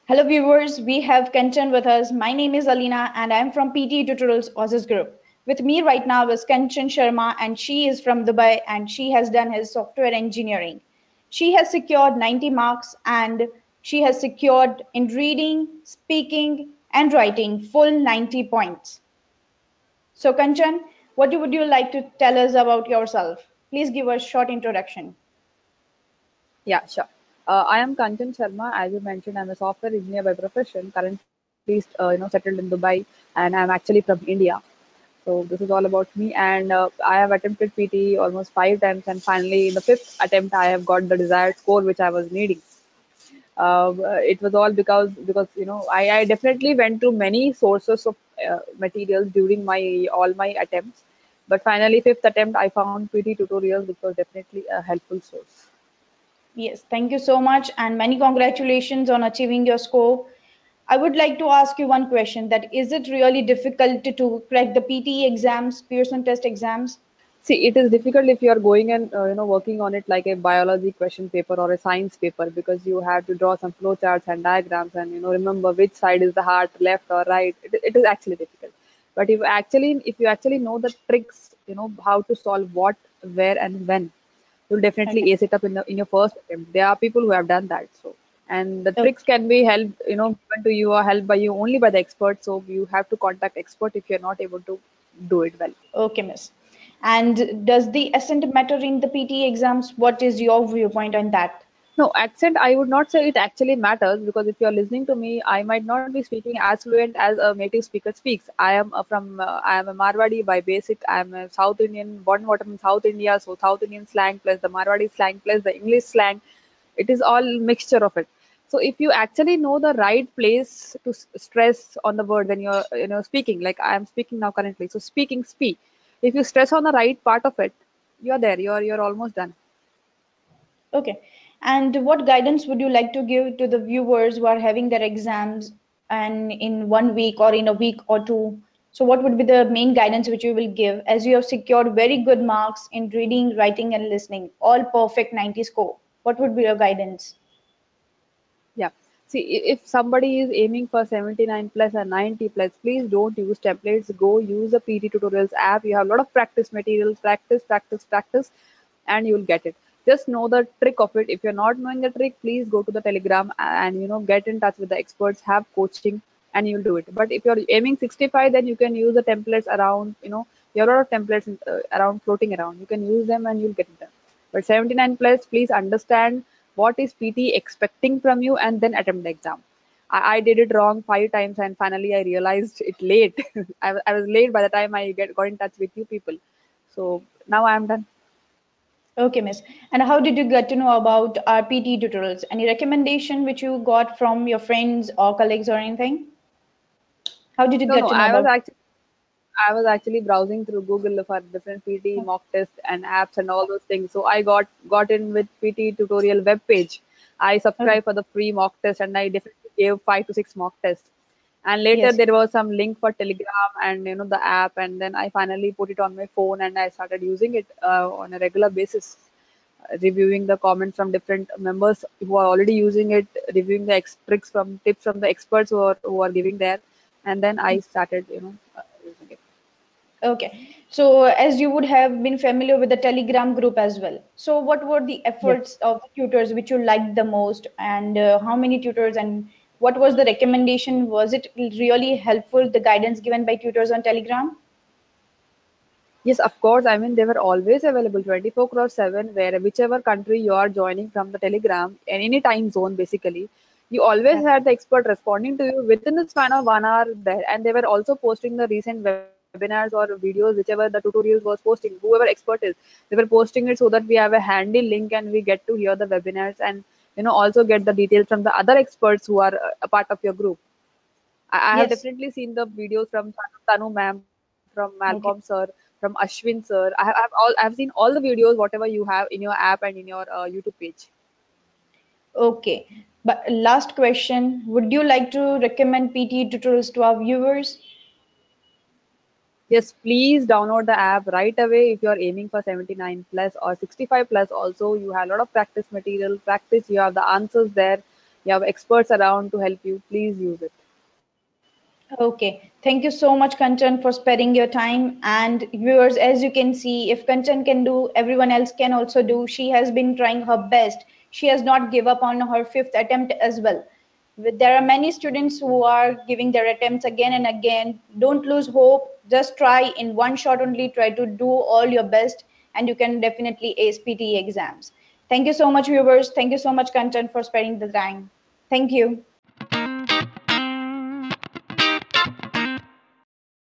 Hello viewers, we have Kanchan with us. My name is Alina and I'm from PTE Tutorials Ausis Group. With me right now is Kanchan Sharma and she is from Dubai and she has done his software engineering. She has secured 90 marks and she has secured in reading, speaking and writing full 90 points. So Kanchan, what would you like to tell us about yourself? Please give a short introduction. Yeah, sure. I am Kanchan Sharma. As you mentioned, I'm a software engineer by profession. Currently, settled in Dubai, and I'm actually from India. So this is all about me. And I have attempted PTE almost 5 times, and finally, in the fifth attempt, I have got the desired score which I was needing. It was all because I definitely went through many sources of materials during my all my attempts, but finally, fifth attempt, I found PT tutorials, which was definitely a helpful source. Yes, thank you so much and many congratulations on achieving your score. I would like to ask you one question that is it really difficult to crack the PTE exams, Pearson test exams? See, it is difficult if you are going and working on it like a biology question paper or a science paper because you have to draw some flowcharts and diagrams and remember which side is the heart, left or right. It is actually difficult. But if you actually know the tricks, how to solve what, where, and when, you'll Okay. definitely ace it up in your first attempt. There are people who have done that. So, and the Okay, tricks can be helped, given to you or helped by you only by the expert. So you have to contact expert if you're not able to do it well. okay, miss. And does the ascent matter in the PTE exams? What is your viewpoint on that? No, accent, I would not say it actually matters because if you're listening to me, I might not be speaking as fluent as a native speaker speaks. I am a Marwadi by basic. I am a South Indian, born and brought up in South India, so South Indian slang plus the Marwadi slang plus the English slang, it is all mixture of it. So if you actually know the right place to stress on the word when you're speaking, like I am speaking now currently, so speak. If you stress on the right part of it, you're there. You're almost done. Okay. And what guidance would you like to give to the viewers who are having their exams and in 1 week or in a week or two? So what would be the main guidance which you will give as you have secured very good marks in reading, writing and listening, all perfect 90 score? What would be your guidance? Yeah. See, if somebody is aiming for 79 plus or 90 plus, please don't use templates. Go use the PT Tutorials app. You have a lot of practice materials, practice, and you'll get it. Just know the trick of it. If you're not knowing the trick, please go to the Telegram and get in touch with the experts, have coaching, and you'll do it. But if you're aiming 65, then you can use the templates around. There are a lot of templates around floating around. You can use them and you'll get it done. But 79 plus, please understand what is PT expecting from you and then attempt the exam. I did it wrong 5 times and finally I realized it late. I was late by the time I got in touch with you people. So now I am done. Okay, miss. And how did you get to know about our PT tutorials? Any recommendation which you got from your friends or colleagues or anything? How did you No, get no, to know about? I was actually browsing through Google for different PT mock tests and apps and all those things. So I got in with PT tutorial web page. I Okay. subscribed for the free mock test and I definitely gave 5 to 6 mock tests. And later Yes. there was some link for Telegram and the app, and then I finally put it on my phone and I started using it on a regular basis, reviewing the comments from different members who are already using it, reviewing the tricks from tips from the experts who are giving there, and then I started using it. Okay. So as you would have been familiar with the Telegram group as well. So what were the Yes. efforts of the tutors which you liked the most and how many tutors and what was the recommendation? Was it really helpful, the guidance given by tutors on Telegram? Yes, of course. I mean, they were always available 24 cross 7, where whichever country you are joining from the Telegram, and any time zone basically, you always Yeah. had the expert responding to you within the span of 1 hour there. And they were also posting the recent webinars or videos, whichever the tutorials was posting, whoever expert is, they were posting it so that we have a handy link and we get to hear the webinars and also get the details from the other experts who are a part of your group. I have Yes. definitely seen the videos from Tanu ma'am, from Malcolm sir, Okay. from Ashwin sir. I've seen all the videos, whatever you have in your app and in your YouTube page. Okay. But last question, would you like to recommend PT tutorials to our viewers? Yes, please download the app right away if you are aiming for 79 plus or 65 plus. Also, you have a lot of practice material, practice. You have the answers there. You have experts around to help you. Please use it. Okay, thank you so much, Kanchan, for sparing your time. And viewers, as you can see, if Kanchan can do, everyone else can also do. She has been trying her best. She has not give up on her fifth attempt as well. There are many students who are giving their attempts again and again. Don't lose hope. Just try in one shot only. Try to do all your best, and you can definitely ace PTE exams. Thank you so much, viewers. Thank you so much, Kanchan, for sparing the time. Thank you.